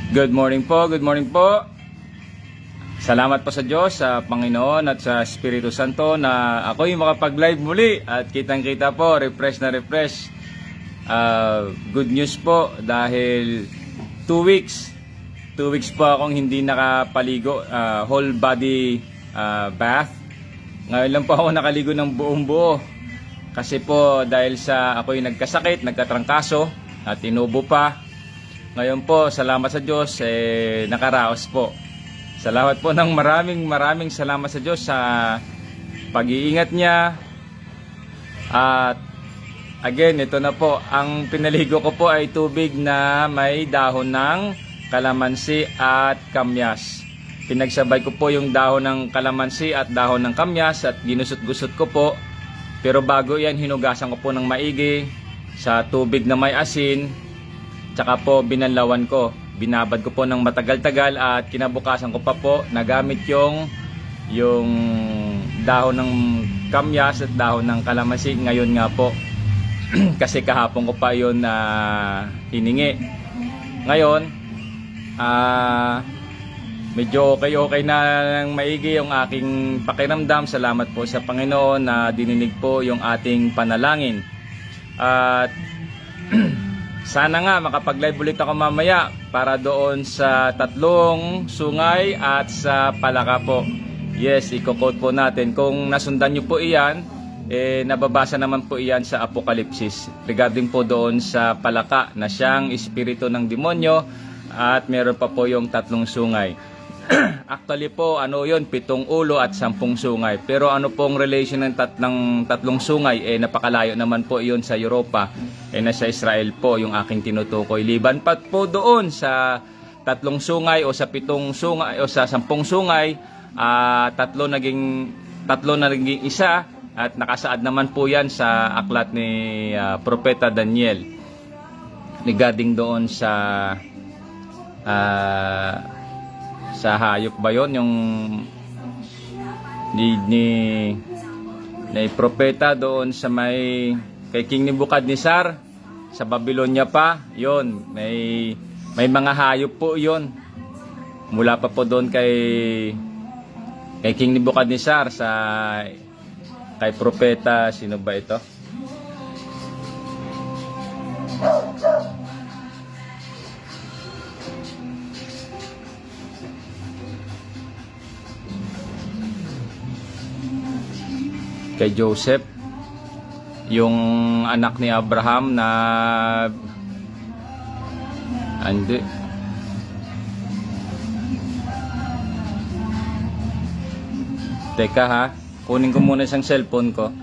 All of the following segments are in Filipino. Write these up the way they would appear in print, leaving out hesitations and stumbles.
Good morning po, good morning po. Salamat po sa Diyos, sa Panginoon at sa Espiritu Santo na ako'y makapag-live muli at kitang-kita po, refresh na refresh. Good news po dahil 2 weeks po akong hindi nakapaligo, whole body bath. Ngayon lang po ako nakaligo ng buong buo. Kasi po dahil sa ako'y nagkasakit, nagkatrangkaso at inubo pa. Ngayon po, salamat sa Diyos, nakaraos po. Salamat po ng maraming salamat sa Diyos sa pag-iingat niya. At again, ito na po, ang pinaligo ko po ay tubig na may dahon ng kalamansi at kamyas. Pinagsabay ko po yung dahon ng kalamansi at dahon ng kamyas at ginusot-gusot ko po. Pero bago yan, hinugasan ko po ng maigi sa tubig na may asin. Tsaka po binanlawan ko. Binabad ko po ng matagal-tagal at kinabukasan ko pa po nagamit yung dahon ng kamyas at dahon ng kalamansi. Ngayon nga po kasi kahapon ko pa yun hiningi. Ngayon medyo okay na ng maigi yung aking pakiramdam. Salamat po sa Panginoon na dininig po yung ating panalangin. At sana nga makapag-live ulit ako mamaya para doon sa 3 sungay at sa palaka po. Yes, i-quote po natin. Kung nasundan nyo po iyan, nababasa naman po iyan sa Apokalipsis. Regarding po doon sa palaka na siyang espiritu ng demonyo at meron pa po yung 3 sungay. Actually po, ano yun, 7 ulo at 10 sungay. Pero ano pong relation ng tatlong sungay? Napakalayo naman po yun sa Europa. Nasa Israel po yung aking tinutukoy. Liban pa po doon sa 3 sungay o sa 7 sungay o sa 10 sungay, tatlo naging isa at nakasaad naman po yan sa aklat ni Propeta Daniel. Regarding doon sa hayop ba yun? Yung ni propeta doon sa kay King Nebuchadnezzar sa Babylonia pa, yun, may mga hayop po yun. Mula pa po doon kay King Nebuchadnezzar kay propeta, sino ba ito? Kay Joseph, yung anak ni Abraham na Teka ha, kunin ko muna isang cellphone ko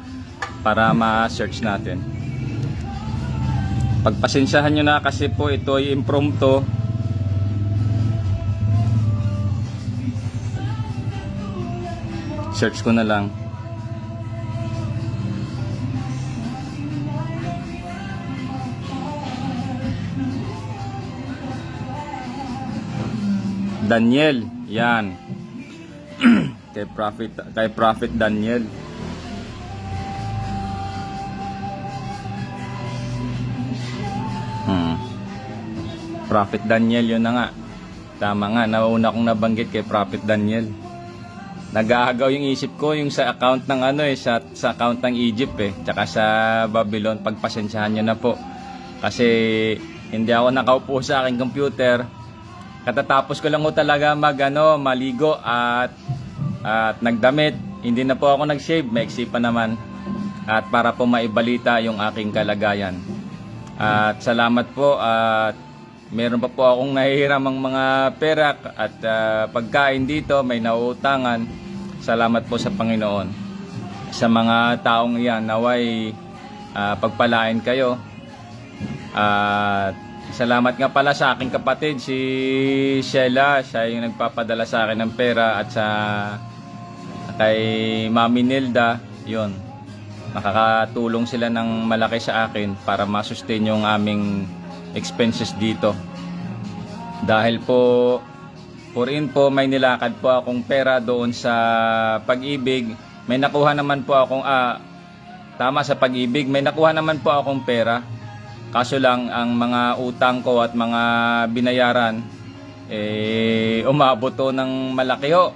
para ma-search natin. Pagpasensyahan nyo na kasi po ito ay impromptu. Search ko na lang. Daniel, yan. kay Prophet Daniel. Prophet Daniel, yun na nga. Tama nga, nauna kong nabanggit kay Prophet Daniel. Nag-aagaw yung isip ko yung sa account ng sa account ng Egypt tsaka sa Babylon. Pagpasensyahan nyo na po. Kasi hindi ako nakaupo sa aking computer. Katatapos ko lang talaga maligo at nagdamit. Hindi na po ako nag-shave, maiksi pa naman. At para po maibalita yung aking kalagayan. At salamat po at meron pa po akong nahihiramang mga pera at pagkain dito, may nauutangan. Salamat po sa Panginoon. Sa mga taong iyan, naway pagpalain kayo. At salamat nga pala sa aking kapatid, si Sheila. Siya yung nagpapadala sa akin ng pera at kay Mami Nilda. Yun, nakakatulong sila ng malaki sa akin para masustain yung aming expenses dito. Dahil po, may nilakad po akong pera doon sa Pag-ibig. May nakuha naman po akong, tama, sa Pag-ibig, may nakuha naman po akong pera. Kaso lang, ang mga utang ko at mga binayaran umabot to ng malaki ho.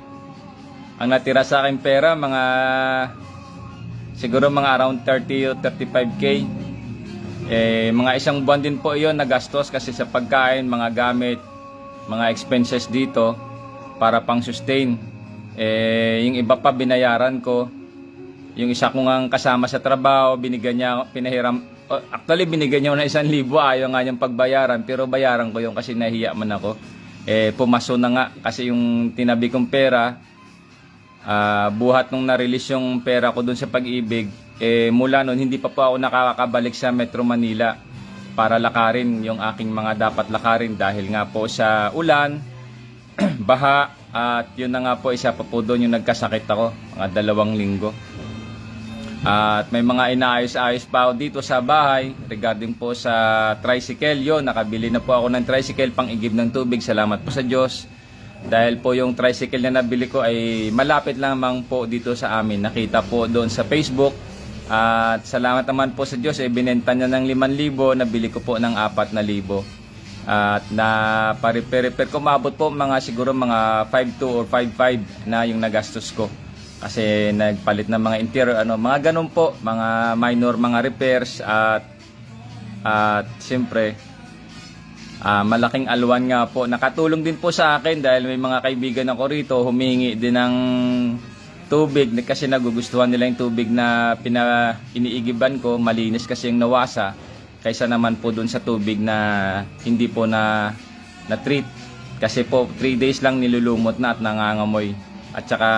Ang natira sa akin pera, siguro mga around 30 o 35k. Mga isang buwan din po iyon nagastos kasi sa pagkain, mga gamit, mga expenses dito para pang sustain. Yung iba pa binayaran ko. Yung isa ko nga kasama sa trabaho, binigyan niya, actually binigyan niya na 1,000, ayaw nga niyang pagbayaran, pero bayaran ko yung kasi nahiya man ako. Pumaso na nga kasi yung tinabi kong pera, buhat nung na-release yung pera ko dun sa Pag-ibig, mula nun hindi pa po ako nakakabalik sa Metro Manila para lakarin yung aking mga dapat lakarin dahil nga po sa ulan, baha, at yun na nga po, isa pa po doon yung nagkasakit ako, mga 2 linggo. At may mga inaayos-ayos pa ako dito sa bahay regarding po sa tricycle. Yun, nakabili na po ako ng tricycle pang igib ng tubig. Salamat po sa Diyos. Dahil po yung tricycle na nabili ko ay malapit lamang po dito sa amin. Nakita po doon sa Facebook. At salamat naman po sa Diyos, binenta niya ng 5,000, nabili ko po ng 4,000. At na pa-repair ko, maabot po siguro mga 5,200 or 5,500 na yung nagastos ko. Kasi nagpalit ng mga interior, mga ganun po, mga minor, mga repairs, at siyempre, malaking alwan nga po. Nakatulong din po sa akin dahil may mga kaibigan ako rito, humingi din ng tubig kasi nagugustuhan nila yung tubig na iniigiban ko, malinis kasi yung nawasa, kaysa naman po dun sa tubig na hindi po na treat. Kasi po, 3 days lang nilulumot na at nangangamoy. At saka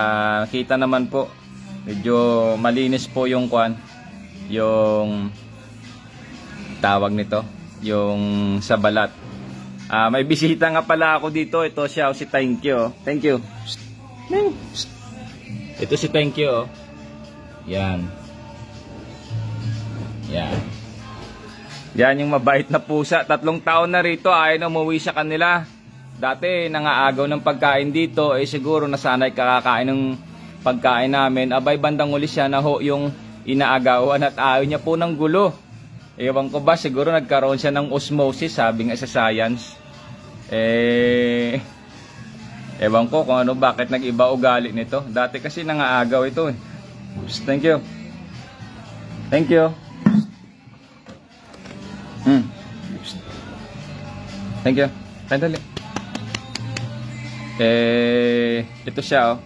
kita naman po medyo malinis po yung yung tawag nito, yung sa balat. May bisita nga pala ako dito. Ito siya, si Thank You. Thank you. Ito si Thank You. Yan. Yan yung mabait na pusa. 3 taon na rito, ayaw na umuwi sa kanila. Dati nangaagaw ng pagkain dito, siguro nasanay kakakain ng pagkain namin. Abay, bandang uli siya na yung inaagawan at ayaw niya po ng gulo. Ewan ko ba, siguro nagkaroon siya ng osmosis, sabi nga sa science. Ewan ko kung bakit nag-iba ugali nito. Dati kasi nangaagaw ito eh. Thank you. Thank you. Thank you. Tandali. Ito siya,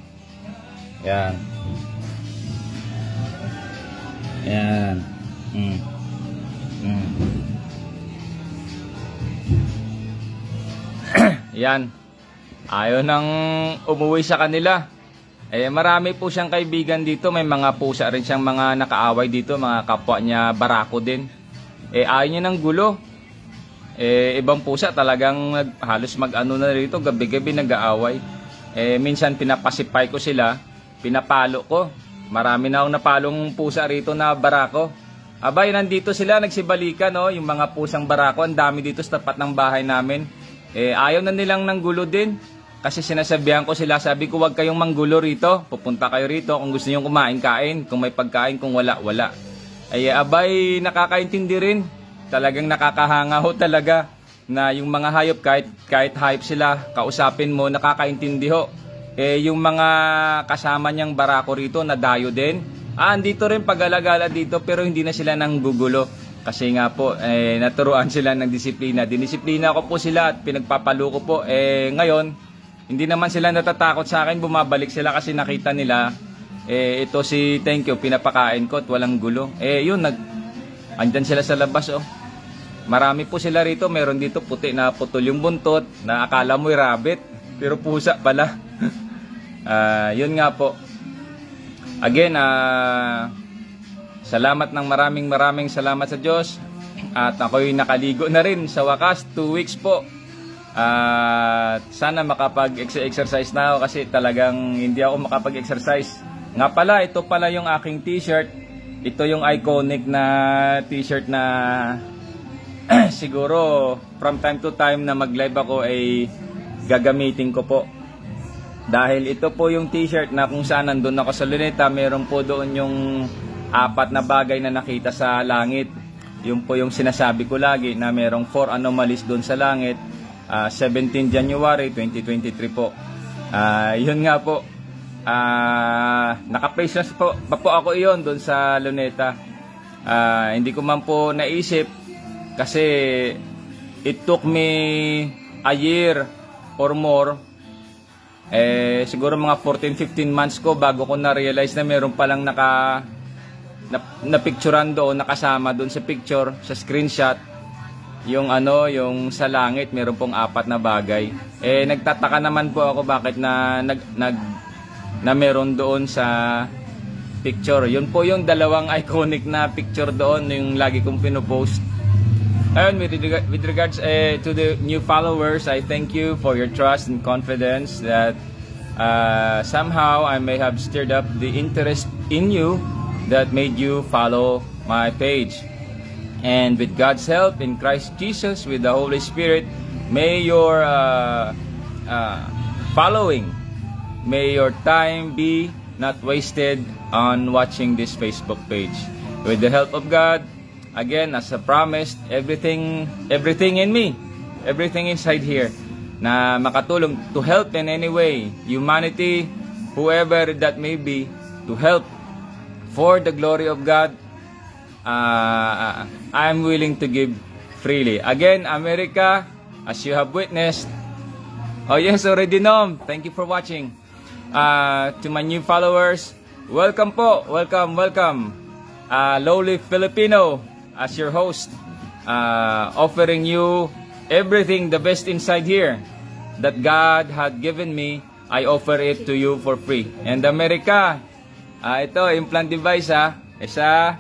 Yan. Yan. Yan. Ayaw nang umuwi sa kanila. Marami po siyang kaibigan dito. May mga pusa rin siyang mga nakaaway dito. Mga kapwa niya barako din. Ayaw niya ng gulo. Ibang pusa talagang halos mag-ano na rito, gabi-gabi nag-aaway. Minsan pinapasipay ko sila, pinapalo ko. Marami na akong napalong pusa rito na barako. Abay, nandito sila nagsibalikan, yung mga pusang barako. Ang dami dito sa tapat ng bahay namin. Ayaw na nilang ng gulo din. Kasi sinasabihan ko sila, sabi ko, huwag kayong manggulo rito. Pupunta kayo rito kung gusto niyo kumain, kain. Kung may pagkain, kung wala, wala. Abay, nakakaintindi rin. Talagang nakakahanga ho talaga na yung mga hayop, kahit hayop sila, kausapin mo, nakakaintindi ho. Yung mga kasama niyang barako rito, nadayo din. Andito rin pag-alagala dito, pero hindi na sila nang gugulo. Kasi nga po, naturuan sila ng disiplina. Dinisiplina ko po sila at pinagpapalo ko po. Ngayon, hindi naman sila natatakot sa akin, bumabalik sila kasi nakita nila, ito si Thank You, pinapakain ko at walang gulo. Yun, andyan sila sa labas, Marami po sila rito. Meron dito puti na putol yung buntot, na akala mo'y rabbit, pero pusa pala. Yun nga po. Again, salamat ng maraming salamat sa Diyos. At ako'y nakaligo na rin sa wakas, 2 weeks po. Sana makapag-exercise na ako kasi talagang hindi ako makapag-exercise. Nga pala, ito pala yung aking t-shirt. Ito yung iconic na t-shirt na siguro from time to time na mag-live ako ay gagamitin ko po. Dahil ito po yung t-shirt na kung saan nandun ako sa Luneta, meron po doon yung 4 na bagay na nakita sa langit. Yung po yung sinasabi ko lagi na merong 4 anomalies doon sa langit. 17 January 2023 po. Yun nga po, naka-place na po ako iyon doon sa Luneta. Hindi ko man po naisip kasi it took me a year or more, siguro mga 14-15 months ko bago ko na-realize na meron palang na-picturean doon, nakasama doon sa picture, sa screenshot, yung yung sa langit, meron pong 4 na bagay. Nagtataka naman po ako bakit na meron doon sa picture. Yun po yung dalawang iconic na picture doon, yung lagi kong pinopost. Ayun, with regards to the new followers, I thank you for your trust and confidence that somehow I may have stirred up the interest in you that made you follow my page. And with God's help in Christ Jesus, with the Holy Spirit, may your following, may your time be not wasted on watching this Facebook page. With the help of God, again, as I promised, everything in me, everything inside here, na makatulong to help in any way, humanity, whoever that may be, to help for the glory of God, I'm willing to give freely. Again, America, as you have witnessed, oh yes, already know, thank you for watching. To my new followers, welcome po, welcome. Lowly Filipino, as your host, offering you everything, the best inside here that God had given me. I offer it to you for free. And America, ito, implant device isa,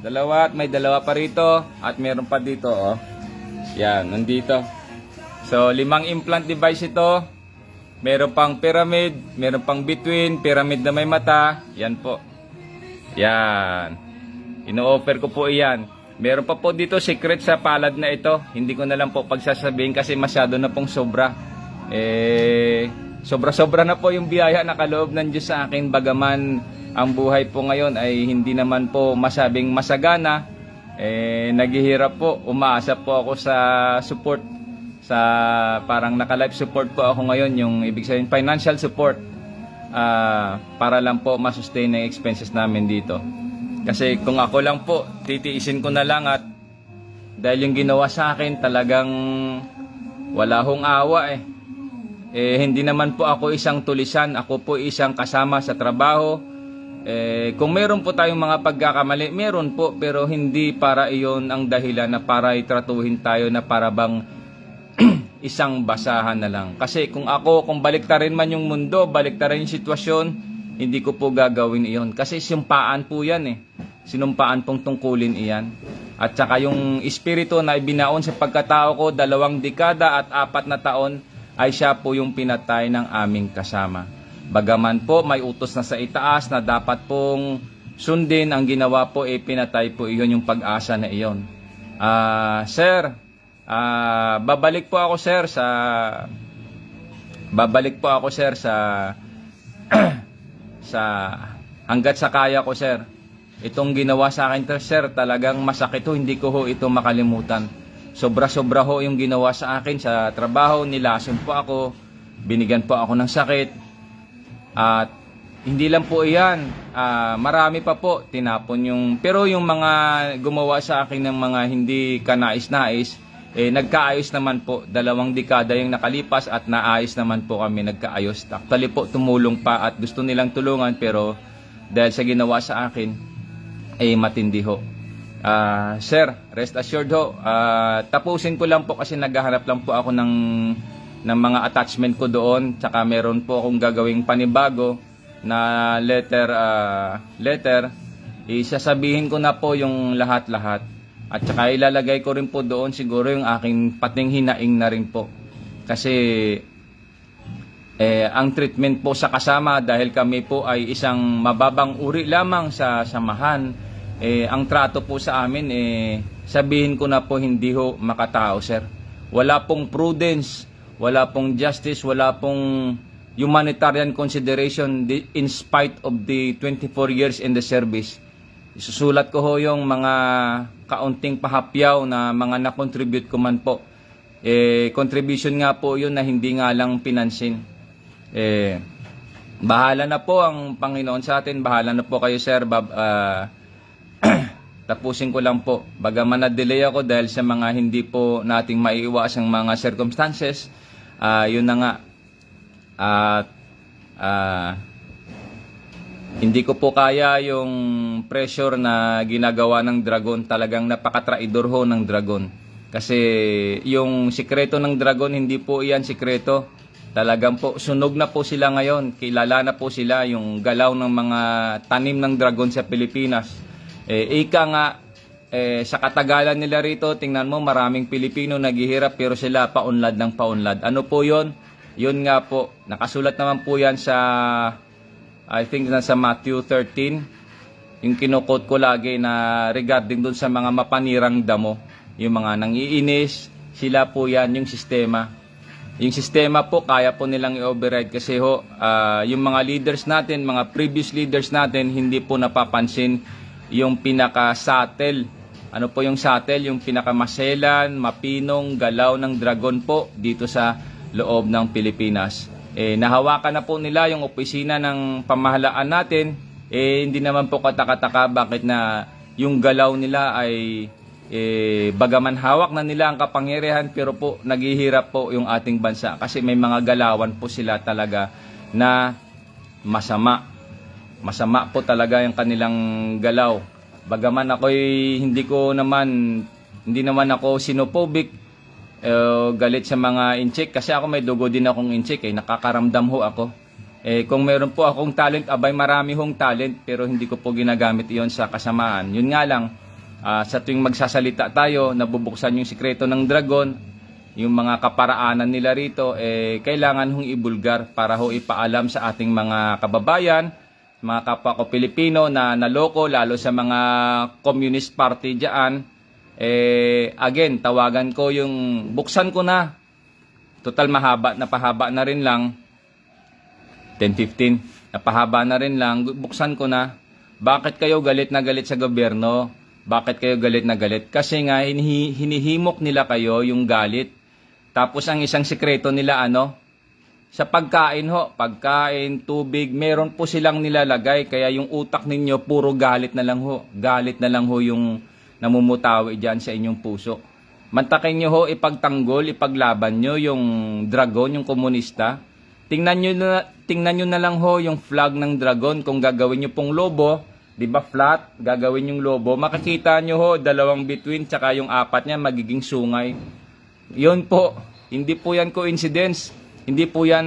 dalawa, at may dalawa pa rito, at meron pa dito, oh. Yan, nandito. So, 5 implant device ito. Meron pang pyramid, meron pang between, pyramid na may mata. Yan po. Yan. Ino-offer ko po iyan. Meron pa po dito secret sa palad na ito. Hindi ko na lang po pagsasabihin kasi masyado na pong sobra. Sobra-sobra na po yung biyaya na kaloob ng Diyos sa akin. Bagaman ang buhay po ngayon ay hindi naman po masabing masagana. Naghihirap po. Umaasa po ako sa support. Sa parang naka-life support po ako ngayon. Yung ibig sabihin financial support. Para lang po masustain ang expenses namin dito. Kasi kung ako lang po, titiisin ko na lang at dahil yung ginawa sa akin talagang wala hong awa hindi naman po ako isang tulisan, ako po isang kasama sa trabaho. Kung meron po tayong mga pagkakamali, meron po, pero hindi para iyon ang dahilan na para itratuhin tayo na para bang isang basahan na lang. Kasi kung baliktarin man yung mundo, baliktarin yung sitwasyon, hindi ko po gagawin iyon. Kasi sinumpaan po yan Sinumpaan pong tungkulin iyan. At saka yung espiritu na ibinaon sa pagkatao ko, 2 dekada at 4 na taon, ay siya po yung pinatay ng aming kasama. Bagaman po may utos na sa itaas na dapat pong sundin, ang ginawa po pinatay po iyon yung pag-asa na iyon. Sir, babalik po ako sir sa hanggat sa kaya ko sir. Itong ginawa sa akin sir, talagang masakit hindi ko ito makalimutan. Sobra-sobra yung ginawa sa akin sa trabaho, nilason po ako, binigyan po ako ng sakit. At hindi lang po iyan, marami pa po tinapon pero yung mga gumawa sa akin ng mga hindi kanais-nais, nagkaayos naman po. 2 dekada yung nakalipas at naayos naman po kami, nagkaayos. Actually po tumulong pa at gusto nilang tulungan, pero dahil sa ginawa sa akin, matindi sir, rest assured tapusin ko lang po kasi naghahanap lang po ako ng mga attachment ko doon. Tsaka meron po akong gagawing panibago na letter. Isasabihin ko na po yung lahat-lahat. At saka ilalagay ko rin po doon siguro yung aking pating hinaing na rin po. Kasi ang treatment po sa kasama, dahil kami po ay isang mababang uri lamang sa samahan, ang trato po sa amin, sabihin ko na po, hindi makatao sir. Wala pong prudence, wala pong justice, wala pong humanitarian consideration in spite of the 24 years in the service. Isusulat ko yung mga kaunting pahapyaw na mga na-contribute ko man po. contribution nga po yun na hindi nga lang pinansin. Bahala na po ang Panginoon sa atin, bahala na po kayo sir, tapusin ko lang po. Bagaman na-delay ako dahil sa mga hindi po nating maiiwasang mga circumstances, yun na nga. Hindi ko po kaya yung pressure na ginagawa ng Dragon. Talagang napakatraidor ho ng Dragon. Kasi yung sikreto ng Dragon, hindi po iyan sikreto. Talagang po, sunog na po sila ngayon. Kilala na po sila yung galaw ng mga tanim ng Dragon sa Pilipinas. Ika nga, sa katagalan nila rito, tingnan mo, maraming Pilipino naghihirap pero sila paunlad ng paunlad. Ano po yon? Yun nga po, nakasulat naman po yan sa, I think nasa Matthew 13, yung kinukot ko lagi na regarding dun sa mga mapanirang damo, yung mga nangiinis, sila po yan, yung sistema. Yung sistema po, kaya po nilang i-override kasi ho, yung mga leaders natin, mga previous leaders natin, hindi po napapansin yung pinaka-subtle. Ano po yung subtle? Yung pinaka-maselan, mapinong, galaw ng Dragon po dito sa loob ng Pilipinas. Nahawakan na po nila yung opisina ng pamahalaan natin. Hindi naman po katakataka bakit na yung galaw nila ay bagaman hawak na nila ang kapangyarihan pero po naghihirap po yung ating bansa kasi may mga galawan po sila talaga na masama. Masama po talaga yung kanilang galaw. Bagaman ako'y hindi naman ako xenophobic, galit sa mga inchik kasi ako may dugo din akong inchik, nakakaramdam ho ako. Kung meron po akong talent, abay marami hong talent pero hindi ko po ginagamit iyon sa kasamaan. Yun nga lang, sa tuwing magsasalita tayo, nabubuksan yung sikreto ng Dragon, yung mga kaparaanan nila rito, kailangan hong ibulgar para ho ipaalam sa ating mga kababayan, mga kapwa ko Pilipino na naloko, lalo sa mga Communist Party dyan. Again, tawagan ko yung, buksan ko na, total napahaba na rin lang, 10-15, napahaba na rin lang, buksan ko na. Bakit kayo galit na galit sa gobyerno? Bakit kayo galit na galit? Kasi nga hinihimok nila kayo yung galit. Tapos ang isang sikreto nila sa pagkain ho, pagkain, tubig, meron po silang nilalagay kaya yung utak ninyo puro galit na lang ho. Galit na lang ho yung namumutawi diyan sa inyong puso. Mantakin nyo ho ipagtanggol, ipaglaban nyo yung Dragon, yung komunista. Tingnan nyo na lang ho yung flag ng Dragon kung gagawin nyo pong lobo. Di ba flat? Gagawin yung lobo. Makikita nyo ho, dalawang bituin tsaka yung apat niya magiging sungay. Yun po. Hindi po yan coincidence. Hindi po yan,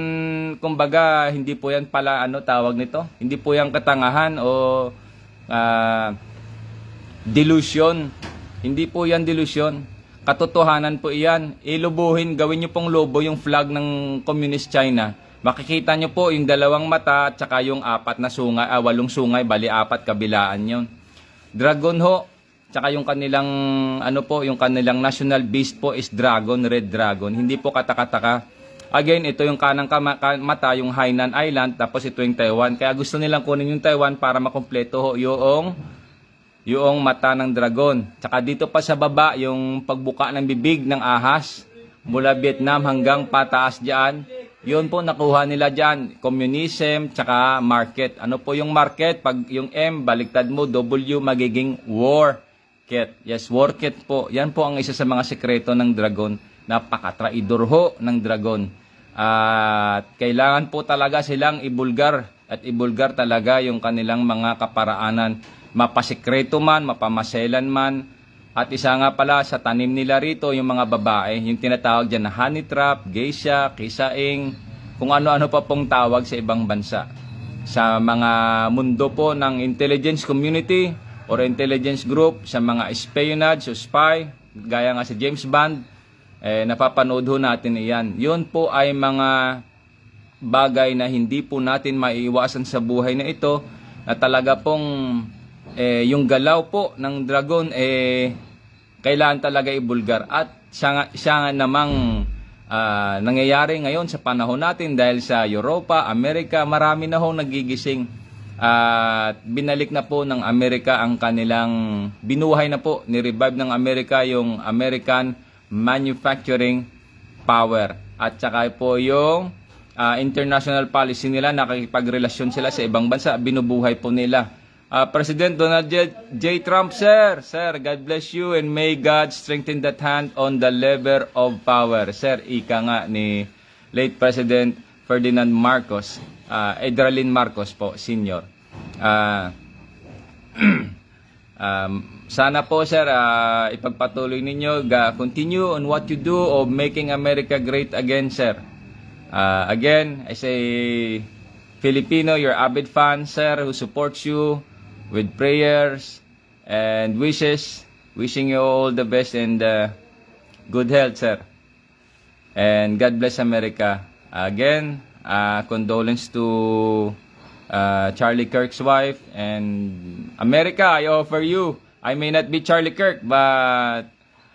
kumbaga, hindi po yan pala, tawag nito? Hindi po yan katangahan o delusion. Hindi po yan delusion. Katotohanan po iyan. Ilubuhin, gawin nyo pong lobo yung flag ng Communist China. Makikita nyo po yung dalawang mata at saka yung apat na sungay, 8 sungay, bali 4 kabilaan yon. Dragon ho, tsaka yung kanilang yung kanilang national beast po is dragon, red dragon. Hindi po katakataka. Again, ito yung kanang mata, yung Hainan Island, tapos ito yung Taiwan. Kaya gusto nilang kunin yung Taiwan para makumpleto ho yung mata ng dragon. Tsaka dito pa sa baba, yung pagbuka ng bibig ng ahas mula Vietnam hanggang pataas dyan. Yun po nakuha nila dyan, communism, tsaka market. Ano po yung market? Pag yung M, baliktad mo, W, magiging war-ket. Yes, war-ket po. Yan po ang isa sa mga sekreto ng Dragon. Napakatraidor ho ng Dragon. At kailangan po talaga silang ibulgar. At ibulgar talaga yung kanilang mga kaparaanan. Mapasekreto man, mapamaselan man. At isa nga pala sa tanim nila rito, yung mga babae, yung tinatawag dyan na honey trap, geisha, kisaing, kung ano-ano pa pong tawag sa ibang bansa. Sa mga mundo po ng intelligence community or intelligence group, sa mga espionage o spy, gaya nga sa James Bond, napapanood ho natin iyan. Yun po ay mga bagay na hindi po natin maiiwasan sa buhay na ito, na talaga pong yung galaw po ng Dragon kailangan talaga ibulgar. At siya nga namang nangyayari ngayon sa panahon natin dahil sa Europa, Amerika, marami na hong nagigising. At binalik na po ng Amerika ang kanilang, binuhay na po, ni-revive ng Amerika yung American manufacturing power. At saka po yung international policy nila, nakikipagrelasyon sila sa ibang bansa, binubuhay po nila. President Donald J. Trump, sir, God bless you and may God strengthen that hand on the lever of power. Sir, ika nga ni late President Ferdinand Marcos, Edralin Marcos po, Sr. Sana po, sir, ipagpatuloy ninyo, continue on what you do of making America great again, sir. Again, as a Filipino, your avid fan, sir, who supports you with prayers and wishes, wishing you all the best and good health, sir. And God bless America. Again, condolence to Charlie Kirk's wife and America. I offer you, I may not be Charlie Kirk, but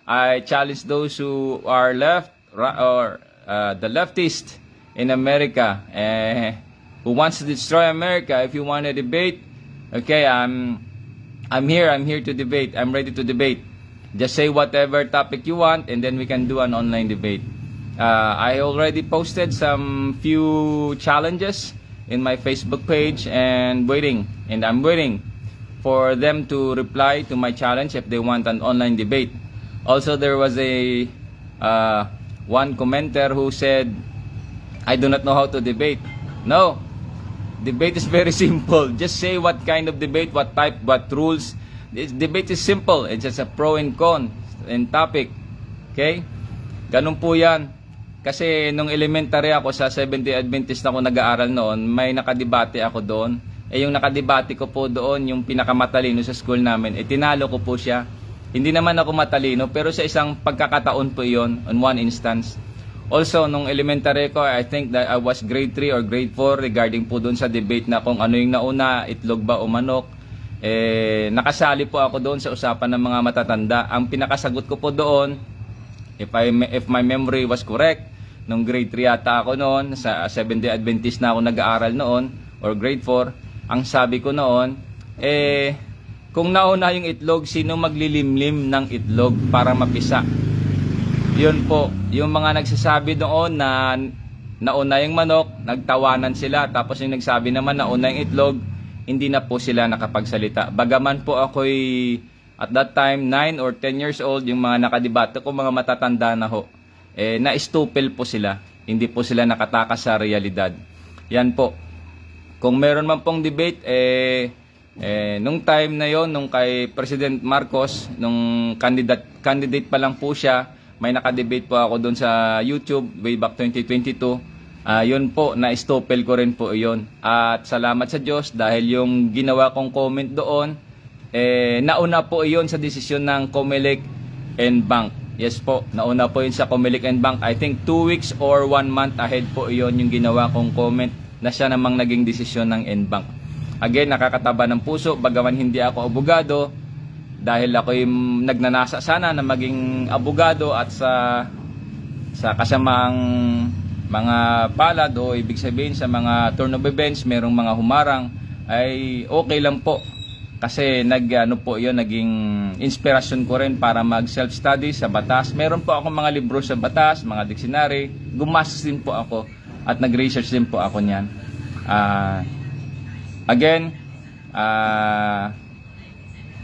I challenge those who are left or the leftist in America who wants to destroy America. If you want to debate, okay, I'm here to debate. I'm ready to debate. Just say whatever topic you want and then we can do an online debate. I already posted some few challenges in my Facebook page and I'm waiting for them to reply to my challenge if they want an online debate. Also, there was a one commenter who said, I do not know how to debate. No. Debate is very simple. Just say what kind of debate, what type, what rules. This debate is simple. It's just a pro and con and topic. Okay? Ganun po yan. Kasi nung elementary ako sa 70 Adventist ako nag-aaral noon, may nakadebate ako doon. Yung nakadebate ko po doon, yung pinakamatalino sa school namin, tinalo ko po siya. Hindi naman ako matalino, pero sa isang pagkakataon po yon, on one instance. Also, nung elementary ko, I think that I was grade 3 or grade 4 regarding po doon sa debate na kung ano yung nauna, itlog ba o manok. Nakasali po ako doon sa usapan ng mga matatanda. Ang pinakasagot ko po doon, if my memory was correct, nung grade 3 yata ako noon, sa 70 Adventist na ako nag-aaral noon, or grade 4, ang sabi ko noon, kung nauna yung itlog, sino maglilimlim ng itlog para mapisa? Yun po, yung mga nagsasabi doon na nauna yung manok, nagtawanan sila. Tapos yung nagsabi naman nauna yung itlog, hindi na po sila nakapagsalita. Bagaman po ako'y at that time 9 or 10 years old, yung mga nakadebate ko, mga matatanda na ho, na-stupil po sila. Hindi po sila nakatakas sa realidad. Yan po. Kung meron man pong debate, nung time na yon, nung kay President Marcos, nung candidate pa lang po siya, may nakadebate po ako doon sa YouTube way back 2022. Yun po, na-stopel ko rin po yun. At salamat sa Diyos dahil yung ginawa kong comment doon, nauna po yun sa desisyon ng Comelec and Bank. Yes po, nauna po yun sa Comelec and Bank. I think 2 weeks or 1 month ahead po yun yung ginawa kong comment na siya namang naging desisyon ng NBank. Again, nakakataba ng puso, bagaman hindi ako abogado, dahil ako'y nagnanasa sana na maging abogado at sa kasamaang mga palad o ibig sabihin sa mga turn of events, merong mga humarang, ay okay lang po. Kasi naging inspirasyon ko rin para mag self-study sa batas. Meron po ako mga libro sa batas, mga dictionary, gumastos din po ako at nag-research din po ako niyan. Again,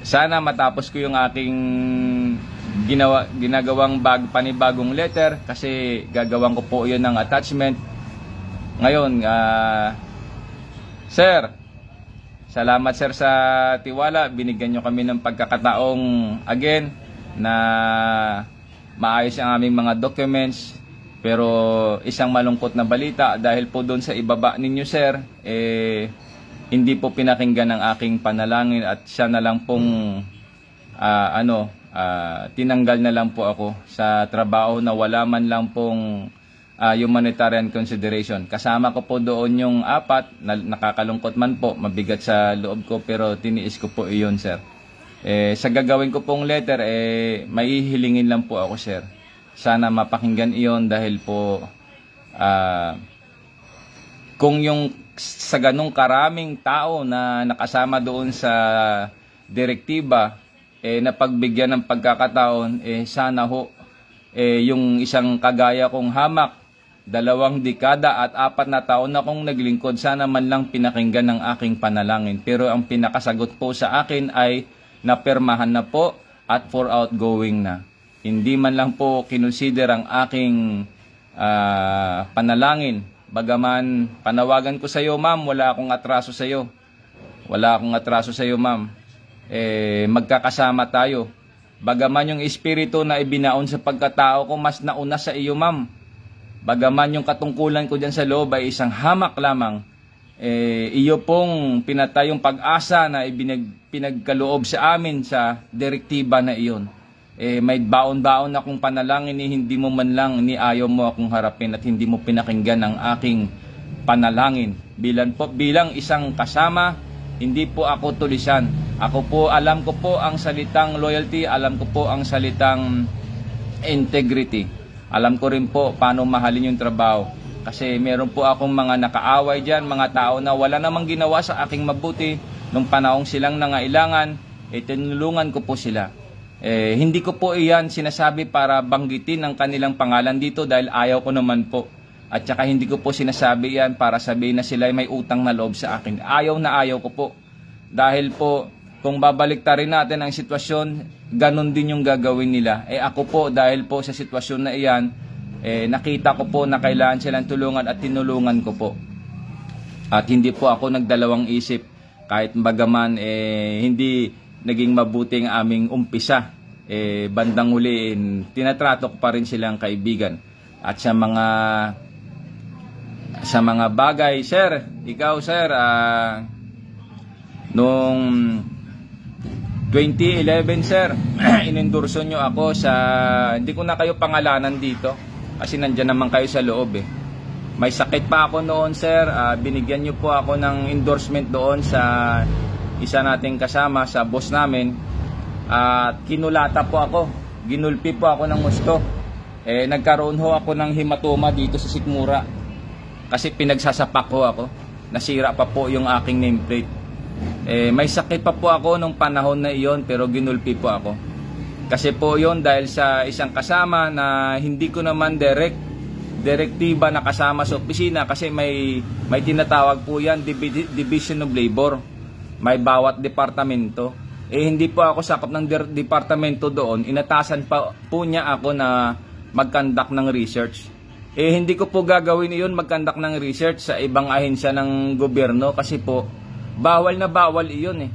sana matapos ko yung aking ginagawang panibagong letter kasi gagawin ko po yun ng attachment. Ngayon, sir, salamat sir sa tiwala. Binigyan nyo kami ng pagkakataong again na maayos ang aming mga documents. Pero isang malungkot na balita dahil po doon sa ibaba ninyo sir, hindi po pinakinggan ang aking panalangin at siya na lang pong tinanggal na lang po ako sa trabaho na wala man lang pong humanitarian consideration. Kasama ko po doon yung 4 na nakakalungkot man po, mabigat sa loob ko pero tiniis ko po iyon sir. Sa gagawin ko pong letter, maihilingin lang po ako sir. Sana mapakinggan iyon dahil po kung yung sa ganong karaming tao na nakasama doon sa direktiba napagbigyan ng pagkakataon, sana ho yung isang kagaya kong hamak, 2 dekada at 4 na taon na akong naglingkod, sana man lang pinakinggan ng aking panalangin. Pero ang pinakasagot po sa akin ay napirmahan na po at for outgoing na. Hindi man lang po kinonsider ang aking panalangin. Bagaman panawagan ko sa iyo, ma'am, wala akong atraso sa iyo. Wala akong atraso sa iyo, ma'am. Magkakasama tayo. Bagaman yung espiritu na ibinaon sa pagkatao ko mas nauna sa iyo, ma'am. Bagaman yung katungkulan ko dyan sa loob ay isang hamak lamang, iyo pong pinatay yung pag-asa na pinagkaloob sa amin sa direktiba na iyon. May baon-baon akong panalangin, hindi mo man lang ayaw mo akong harapin at hindi mo pinakinggan ang aking panalangin. Bilang isang kasama, hindi po ako tulisan. Ako po, alam ko po ang salitang loyalty, alam ko po ang salitang integrity. Alam ko rin po paano mahalin yung trabaho. Kasi meron po akong mga nakaaway dyan, mga tao na wala namang ginawa sa aking mabuti. Nung panahong silang nangailangan, tinulungan ko po sila. Hindi ko po iyan sinasabi para banggitin ang kanilang pangalan dito dahil ayaw ko naman po. At saka hindi ko po sinasabi yan para sabihin na sila may utang na loob sa akin. Ayaw na ayaw ko po. Dahil po, kung babaliktarin natin ang sitwasyon, ganon din yung gagawin nila. Ako po, dahil po sa sitwasyon na iyan, nakita ko po na kailangan silang tulungan at tinulungan ko po. At hindi po ako nagdalawang isip, kahit bagaman hindi naging mabuting aming umpisa. Bandang huli, tinatrato ko pa rin silang kaibigan. At sa mga bagay, sir, ikaw sir, nung 2011 sir, inendorso nyo ako sa, hindi ko na kayo pangalanan dito kasi nandyan naman kayo sa loob May sakit pa ako noon sir, binigyan nyo po ako ng endorsement doon sa isa nating kasama, sa boss namin. At kinulata po ako, ginulpi po ako ng gusto. Nagkaroon ho ako ng hematoma dito sa sikmura kasi pinagsasapak ho ako, nasira pa po yung aking nameplate. May sakit pa po ako nung panahon na iyon pero ginulpi po ako. Kasi po yon dahil sa isang kasama na hindi ko naman direktiba na kasama sa opisina kasi may tinatawag po yan, Division of Labor. May bawat departamento. Hindi po ako sakop ng departamento doon. Inatasan pa po niya ako na mag-conduct ng research. Hindi ko po gagawin iyon, mag-conduct ng research sa ibang ahensya ng gobyerno kasi po bawal na bawal iyon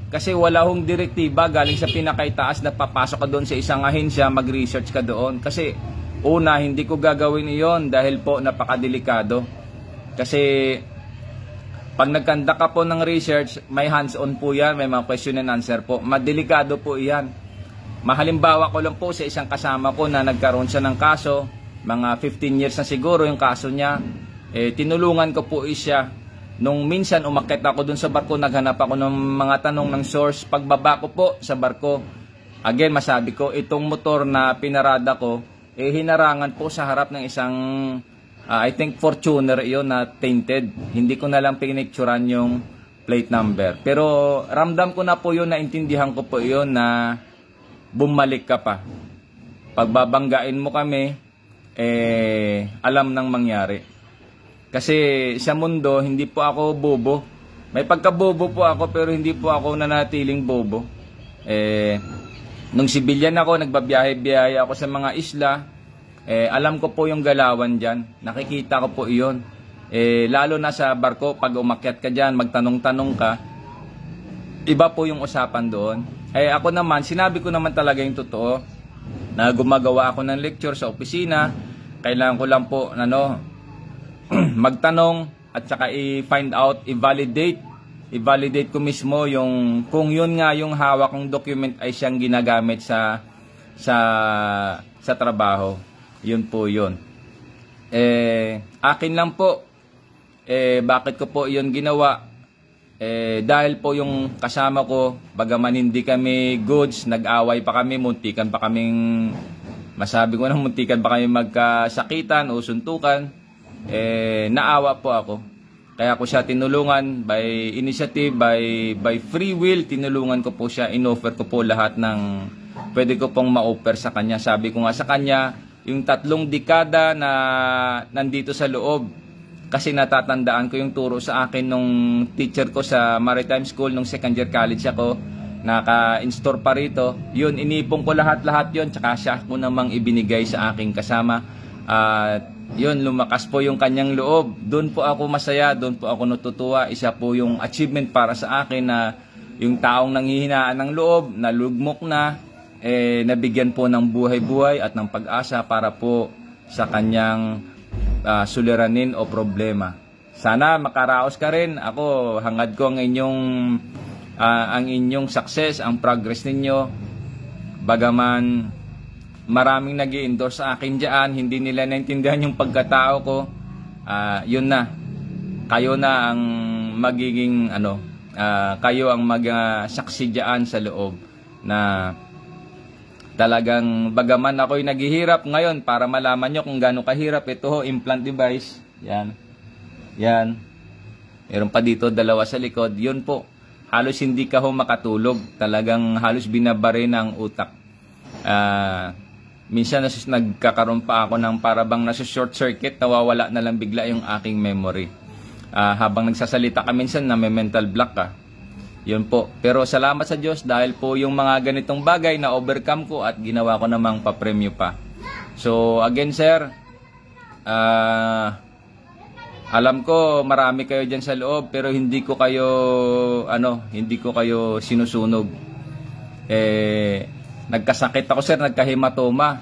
Kasi wala hong direktiba galing sa pinakaitaas na papasok ka doon sa isang ahensya, mag-research ka doon. Kasi una, hindi ko gagawin iyon dahil po napakadelikado. Kasi pag nag-conduct ka po ng research, may hands-on po yan, may mga question and answer po. Madelikado po iyan. Mahalimbawa ko lang po sa isang kasama ko na nagkaroon siya ng kaso, mga 15 years na siguro yung kaso niya. Tinulungan ko po siya. Nung minsan umakyat ako dun sa barko, naghanap ako ng mga tanong ng source. Pagbaba ko po sa barko, again masabi ko, itong motor na pinarada ko, hinarangan po sa harap ng isang, I think Fortuner iyon na tainted. Hindi ko na lang pinicturan yung plate number. Pero ramdam ko na po yun, naintindihan ko po yun na bumalik ka pa. Pagbabanggain mo kami, alam nang mangyari. Kasi sa mundo, hindi po ako bobo. May pagkabobo po ako pero hindi po ako nanatiling bobo. Nung sibilyan ako, nagbabiyahe-biyahe ako sa mga isla. Alam ko po yung galawan dyan. Nakikita ko po iyon. Lalo na sa barko, pag umakyat ka dyan, magtanong-tanong ka, iba po yung usapan doon. Ako naman, sinabi ko naman talaga yung totoo na gumagawa ako ng lecture sa opisina. Kailangan ko lang po magtanong at saka i-find out, i-validate ko mismo yung kung yun nga yung hawak kong document ay siyang ginagamit sa trabaho. Yun po yun. Akin lang po, bakit ko po yun ginawa? Dahil po yung kasama ko, bagaman hindi kami goods, nag-away pa kami, muntikan pa kaming, masabi ko na muntikan pa kami magkasakitan o suntukan. Naawa po ako. Kaya ko siya tinulungan by initiative, by free will. Tinulungan ko po siya, inoffer ko po lahat ng pwede ko pong ma-offer sa kanya. Sabi ko nga sa kanya, yung 3 dekada na nandito sa loob. Kasi natatandaan ko yung turo sa akin nung teacher ko sa Maritime School nung second year college ako. Naka-install pa rito. Yun, inipong ko lahat-lahat yun. Tsaka siya ko namang ibinigay sa aking kasama. Yun, lumakas po yung kanyang loob. Doon po ako masaya, doon po ako natutuwa. Isa po yung achievement para sa akin na yung taong nanghihinaan ng loob, nalugmok na, nabigyan po ng buhay-buhay at ng pag-asa para po sa kanyang suliranin o problema. Sana makaraos ka rin. Ako, hangad ko ang inyong success, ang progress ninyo. Bagaman maraming nag-i-endorse sa akin dyan, hindi nila naintindihan yung pagkatao ko. Yun na. Kayo na ang magiging, kayo ang mag-saksi dyan sa loob. Na talagang, bagaman ako'y naghihirap ngayon para malaman nyo kung gaano kahirap. Ito ho, implant device. Yan. Yan. Meron pa dito 2 sa likod. Yun po. Halos hindi ka ho makatulog. Talagang halos binabari ng utak. Minsan nagkakaroon pa ako ng parabang nasa short circuit, nawawala na lang bigla yung aking memory. Habang nagsasalita ka minsan na may mental block ka. Yun po. Pero salamat sa Diyos dahil po yung mga ganitong bagay na overcome ko at ginawa ko namang papremyo pa. So again sir, alam ko marami kayo dyan sa loob pero hindi ko kayo sinusunog. Nagkasakit ako sir, nagkahematoma.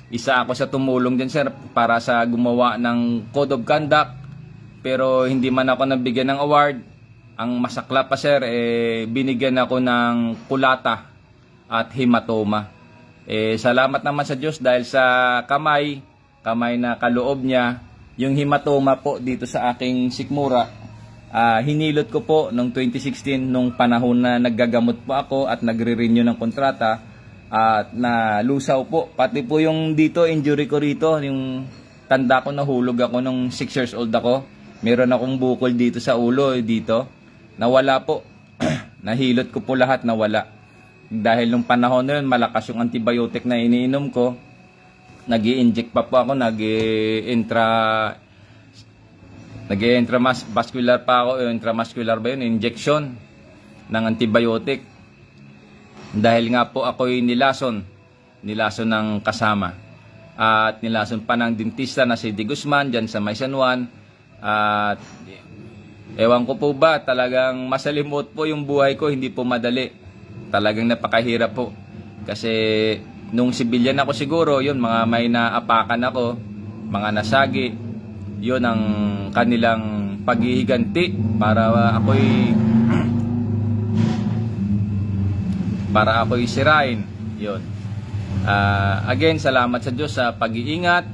Isa ako sa tumulong din sir para sa gumawa ng Code of Conduct. Pero hindi man ako nabigyan ng award. Ang masakla pa sir, binigyan ako ng kulata at hematoma. Salamat naman sa Diyos dahil sa kamay na kaloob niya, yung hematoma po dito sa aking sikmura, hinilot ko po noong 2016 nung panahon na naggagamot po ako at nagre-renew ng kontrata. At nalusaw po. Pati po yung dito, injury ko rito, yung tanda ko nahulog ako nung 6 years old ako. Meron akong bukol dito sa ulo, dito. Nawala po. Nahilot ko po lahat, nawala. Dahil nung panahon na yun, malakas yung antibiotic na iniinom ko. Nag-i-inject pa po ako, nag-i-intravascular pa ako, intramuscular ba yun, injection ng antibiotic. Dahil nga po ako'y nilason ng kasama. At nilason pa ng dentista na si Di Guzman dyan sa May San Juan. At ewan ko po ba, talagang masalimot po yung buhay ko, hindi po madali. Talagang napakahirap po. Kasi nung sibilyan ako siguro, yun, mga may naapakan ako, mga nasagi. Yun ang kanilang paghihiganti para ako'y sirain. Yun. Again, salamat sa Diyos sa pag-iingat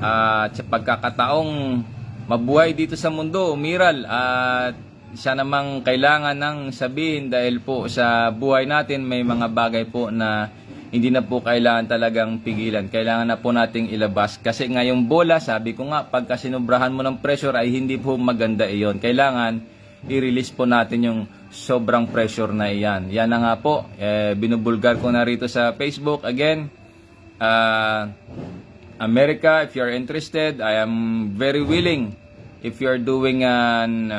at sa pagkakataong mabuhay dito sa mundo, umiral. At siya namang kailangan ng sabihin dahil po sa buhay natin may mga bagay po na hindi na po kailangan talagang pigilan. Kailangan na po nating ilabas. Kasi ngayong bola, sabi ko nga, pagka sinubrahan mo ng pressure ay hindi po maganda iyon. Kailangan i-release po natin yung sobrang pressure na iyan. Yan na nga po, binubulgar ko na rito sa Facebook. Again, America, if you're interested, I am very willing. If you're doing an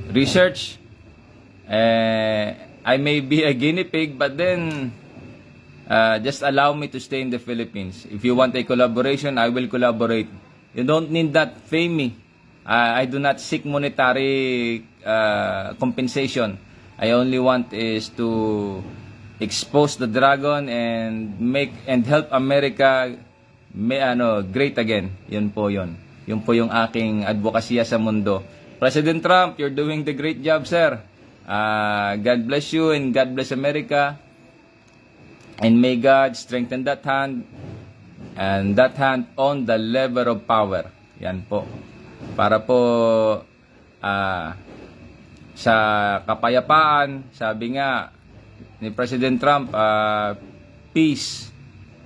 research, I may be a guinea pig, but then just allow me to stay in the Philippines. If you want a collaboration, I will collaborate. You don't need that fame. I do not seek monetary compensation. I only want is to expose the dragon and help America great again. Yun po yun. Yun po yung aking advokasya sa mundo. President Trump, you're doing the great job, sir. God bless you and God bless America. And may God strengthen that hand and that hand on the lever of power. Yan po. Para po sa kapayapaan, sabi nga ni President Trump, peace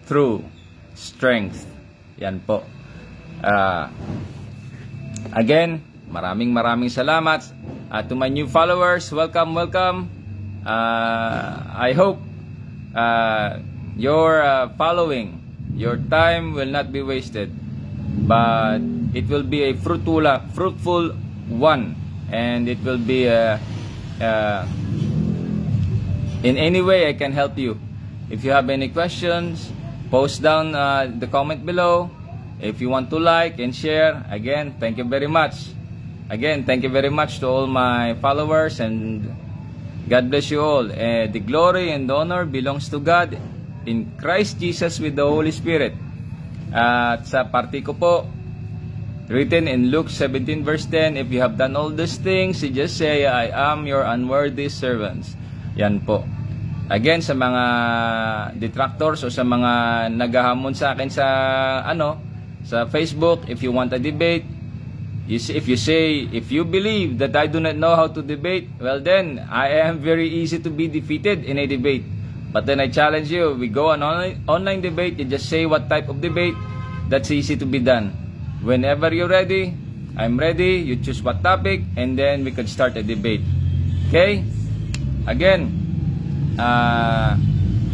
through strength. Yan po. Again, maraming salamat. To my new followers, welcome. I hope you're following your time will not be wasted, but it will be a fruitful one, and it will be in any way I can help you. If you have any questions, post down the comment below. If you want to like and share, again, thank you very much. Again, thank you very much to all my followers, and God bless you all. The glory and honor belongs to God in Christ Jesus with the Holy Spirit. At sa parte ko po, written in Luke 17 verse 10, if you have done all these things, you just say, I am your unworthy servants. Yan po. Again, sa mga detractors o sa mga naghahamon sa akin sa sa Facebook, if you want a debate, if you believe that I do not know how to debate, well then, I am very easy to be defeated in a debate. But then I challenge you, we go on online debate, you just say what type of debate, that's easy to be done. Whenever you're ready, I'm ready, you choose what topic, and then we could start a debate. Okay? Again,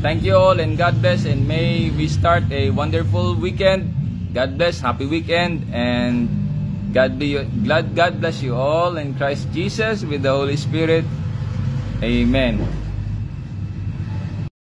thank you all, and God bless, and may we start a wonderful weekend. God bless, happy weekend, and God bless you all in Christ Jesus with the Holy Spirit. Amen.